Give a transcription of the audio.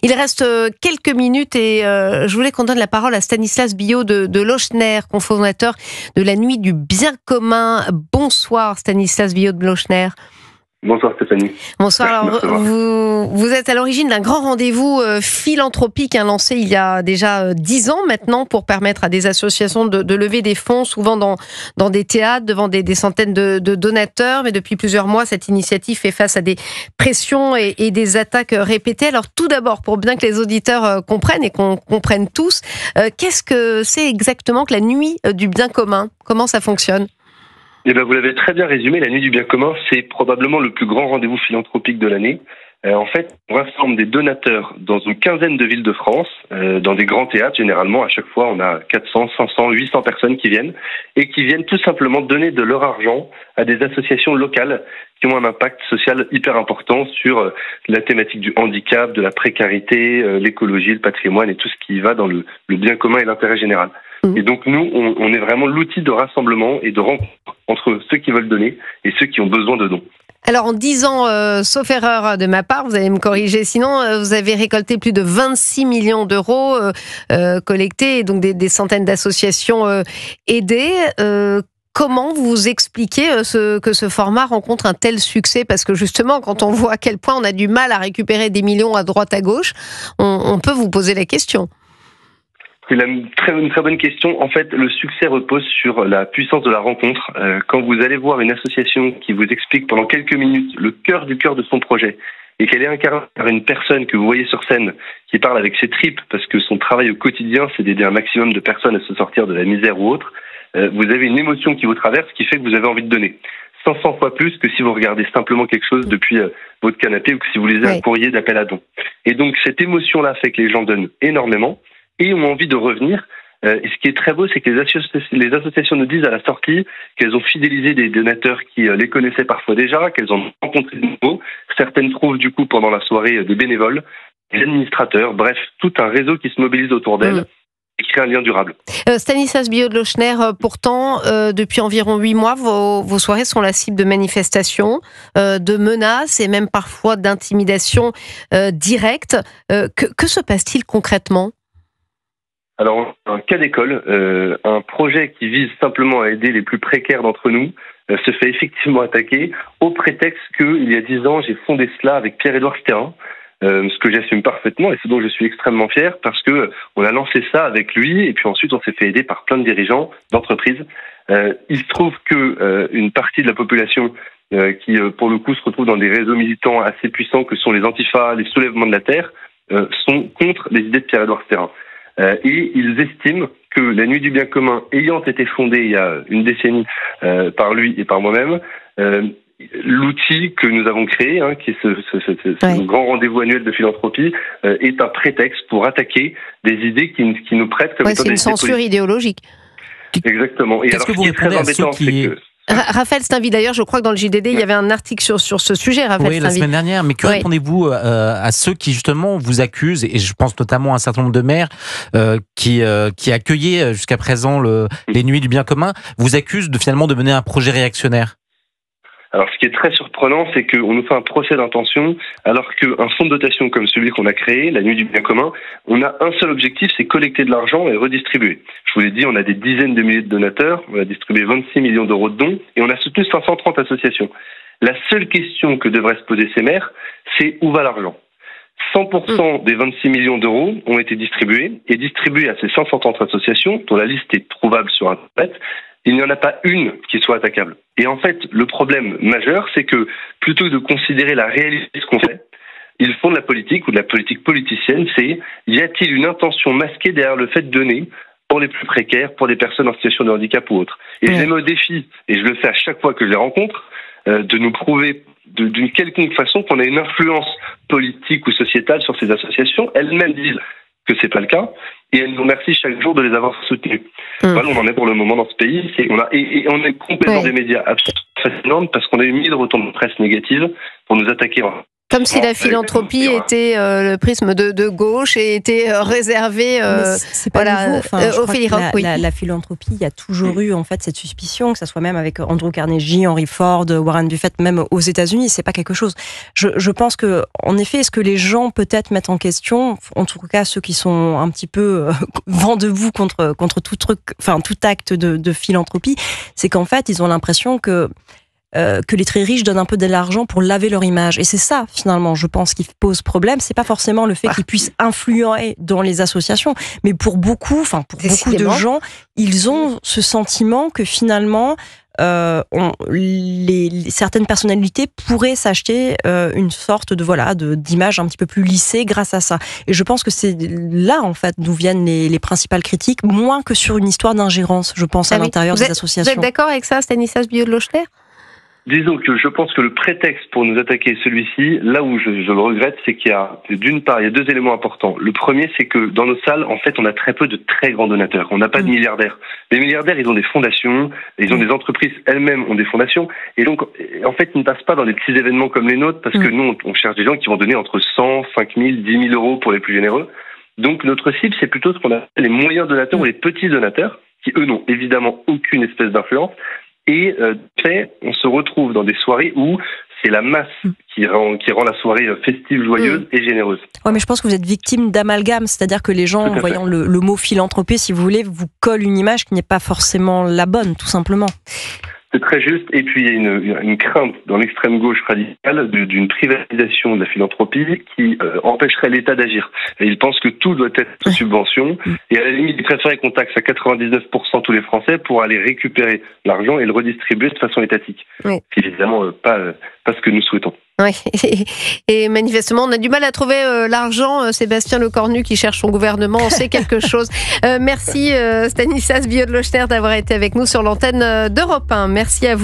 Il reste quelques minutes et je voulais qu'on donne la parole à Stanislas Billot de Lochner, cofondateur de la Nuit du Bien Commun. Bonsoir Stanislas Billot de Lochner. Bonsoir Stéphanie. Bonsoir. Alors, vous êtes à l'origine d'un grand rendez-vous philanthropique lancé il y a déjà 10 ans maintenant pour permettre à des associations de lever des fonds, souvent dans des théâtres, devant des centaines de donateurs. Mais depuis plusieurs mois, cette initiative fait face à des pressions et des attaques répétées. Alors tout d'abord, pour bien que les auditeurs comprennent et qu'on comprenne tous, qu'est-ce que c'est exactement que la Nuit du Bien Commun ? Comment ça fonctionne ? Eh bien, vous l'avez très bien résumé, la Nuit du Bien Commun, c'est probablement le plus grand rendez-vous philanthropique de l'année. En fait, on rassemble des donateurs dans une quinzaine de villes de France, dans des grands théâtres généralement. À chaque fois, on a 400, 500, 800 personnes qui viennent et qui viennent tout simplement donner de leur argent à des associations locales qui ont un impact social hyper important sur la thématique du handicap, de la précarité, l'écologie, le patrimoine et tout ce qui va dans le bien commun et l'intérêt général. Et donc nous, on est vraiment l'outil de rassemblement et de rencontre entre ceux qui veulent donner et ceux qui ont besoin de dons. Alors en 10 ans, sauf erreur de ma part, vous allez me corriger, sinon vous avez récolté plus de 26 millions d'euros collectés, et donc des centaines d'associations aidées. Comment vous expliquez que ce format rencontre un tel succès ? Parce que justement, quand on voit à quel point on a du mal à récupérer des millions à droite à gauche, on peut vous poser la question. C'est une très bonne question. En fait, le succès repose sur la puissance de la rencontre. Quand vous allez voir une association qui vous explique pendant quelques minutes le cœur du cœur de son projet et qu'elle est incarnée par une personne que vous voyez sur scène qui parle avec ses tripes parce que son travail au quotidien, c'est d'aider un maximum de personnes à se sortir de la misère ou autre, vous avez une émotion qui vous traverse qui fait que vous avez envie de donner. 500 fois plus que si vous regardez simplement quelque chose depuis votre canapé ou que si vous lisez un courrier d'appel à dons. Et donc, cette émotion-là fait que les gens donnent énormément et ont envie de revenir. Et ce qui est très beau, c'est que les associations nous disent à la sortie qu'elles ont fidélisé des donateurs qui les connaissaient parfois déjà, qu'elles en ont rencontré de nouveaux. Certaines trouvent du coup pendant la soirée des bénévoles, des administrateurs, bref, tout un réseau qui se mobilise autour d'elles et qui crée un lien durable. Stanislas Billot de Lochner, pourtant, depuis environ 8 mois, vos soirées sont la cible de manifestations, de menaces et même parfois d'intimidations directes. Que se passe-t-il concrètement ? Alors, un cas d'école, un projet qui vise simplement à aider les plus précaires d'entre nous se fait effectivement attaquer au prétexte qu'il y a 10 ans, j'ai fondé cela avec Pierre-Édouard Stérin, ce que j'assume parfaitement et ce dont je suis extrêmement fier parce que on a lancé ça avec lui et puis ensuite on s'est fait aider par plein de dirigeants d'entreprises. Il se trouve que une partie de la population qui, pour le coup, se retrouve dans des réseaux militants assez puissants que sont les Antifas, les soulèvements de la terre, sont contre les idées de Pierre-Édouard Stérin. Et ils estiment que la Nuit du Bien Commun, ayant été fondée il y a une décennie par lui et par moi-même, l'outil que nous avons créé, qui est ce grand rendez-vous annuel de philanthropie, est un prétexte pour attaquer des idées qui nous prêtent comme étant c'est une censure idéologique. Exactement. Et qu'est-ce que vous répondez à ceux qui... Raphaël Steinville, d'ailleurs, je crois que dans le JDD, il y avait un article sur ce sujet, Raphaël Steinville. La semaine dernière. Mais que répondez-vous à ceux qui, justement, vous accusent, et je pense notamment à un certain nombre de maires qui accueillaient jusqu'à présent les Nuits du Bien Commun, vous accusent finalement de mener un projet réactionnaire ? Alors, ce qui est très surprenant, c'est qu'on nous fait un procès d'intention, alors qu'un fonds de dotation comme celui qu'on a créé, la Nuit du Bien Commun, on a un seul objectif, c'est collecter de l'argent et redistribuer. Je vous l'ai dit, on a des dizaines de milliers de donateurs, on a distribué 26 millions d'euros de dons, et on a soutenu 530 associations. La seule question que devraient se poser ces maires, c'est où va l'argent ? 100% des 26 millions d'euros ont été distribués, et distribués à ces 530 associations, dont la liste est trouvable sur Internet. Il n'y en a pas une qui soit attaquable. Et en fait, le problème majeur, c'est que plutôt que de considérer la réalité de ce qu'on fait, ils font de la politique ou de la politique politicienne, c'est y a-t-il une intention masquée derrière le fait de donner pour les plus précaires, pour des personnes en situation de handicap ou autre. Et je les mets au défi, et je le fais à chaque fois que je les rencontre, de nous prouver d'une quelconque façon qu'on a une influence politique ou sociétale sur ces associations. Elles-mêmes disent que c'est pas le cas. et elle nous remercie chaque jour de les avoir soutenus. Voilà, on en est pour le moment dans ce pays. On est complètement des médias absolument fascinants parce qu'on a eu 1000 retombées de presse négatives pour nous attaquer. Comme si la philanthropie était le prisme de gauche et était réservée c'est pas nouveau. Ophélie Roch. La philanthropie, il y a toujours eu en fait cette suspicion, que ça soit même avec Andrew Carnegie, Henry Ford, Warren Buffett, même aux États-Unis, c'est pas quelque chose. Je pense que, en effet, est-ce que les gens peut-être mettent en question, en tout cas ceux qui sont un petit peu vent debout contre tout truc, enfin tout acte de philanthropie, c'est qu'en fait ils ont l'impression que les très riches donnent un peu de l'argent pour laver leur image. Et c'est ça, finalement, je pense, qui pose problème. C'est pas forcément le fait qu'ils puissent influer dans les associations, mais pour beaucoup de gens, ils ont ce sentiment que finalement, certaines personnalités pourraient s'acheter une sorte d'image un petit peu plus lissée grâce à ça. Et je pense que c'est là, en fait, d'où viennent les principales critiques, moins que sur une histoire d'ingérence, je pense, à l'intérieur des associations. Vous êtes d'accord avec ça, Stanislas Biod-Lochner ? Disons que je pense que le prétexte pour nous attaquer celui-ci, là où je le regrette, c'est qu'il y a, d'une part, il y a deux éléments importants. Le premier, c'est que dans nos salles, en fait, on a très peu de très grands donateurs. On n'a pas de milliardaires. Les milliardaires, ils ont des fondations, ils ont des entreprises elles-mêmes ont des fondations. Et donc, en fait, ils ne passent pas dans des petits événements comme les nôtres parce que nous, on cherche des gens qui vont donner entre 100, 5 000, 10 000 euros pour les plus généreux. Donc, notre cible, c'est plutôt ce qu'on appelle les moyens donateurs ou les petits donateurs qui, eux, n'ont évidemment aucune espèce d'influence. Et on se retrouve dans des soirées où c'est la masse qui rend la soirée festive, joyeuse et généreuse. Ouais, mais je pense que vous êtes victime d'amalgame, c'est-à-dire que les gens, en voyant le mot philanthropie, si vous voulez, vous collent une image qui n'est pas forcément la bonne, tout simplement. C'est très juste. Et puis, il y a une crainte dans l'extrême gauche radicale d'une privatisation de la philanthropie qui empêcherait l'État d'agir. Et ils pensent que tout doit être sous subvention. Et à la limite, ils préfèrent qu'on taxe à 99% tous les Français pour aller récupérer l'argent et le redistribuer de façon étatique. Oui. C'est évidemment pas ce que nous souhaitons. Oui, et manifestement, on a du mal à trouver l'argent. Sébastien Lecornu qui cherche son gouvernement, on sait quelque chose. Merci Stanislas Biod-Lochner d'avoir été avec nous sur l'antenne d'Europe 1. Merci à vous.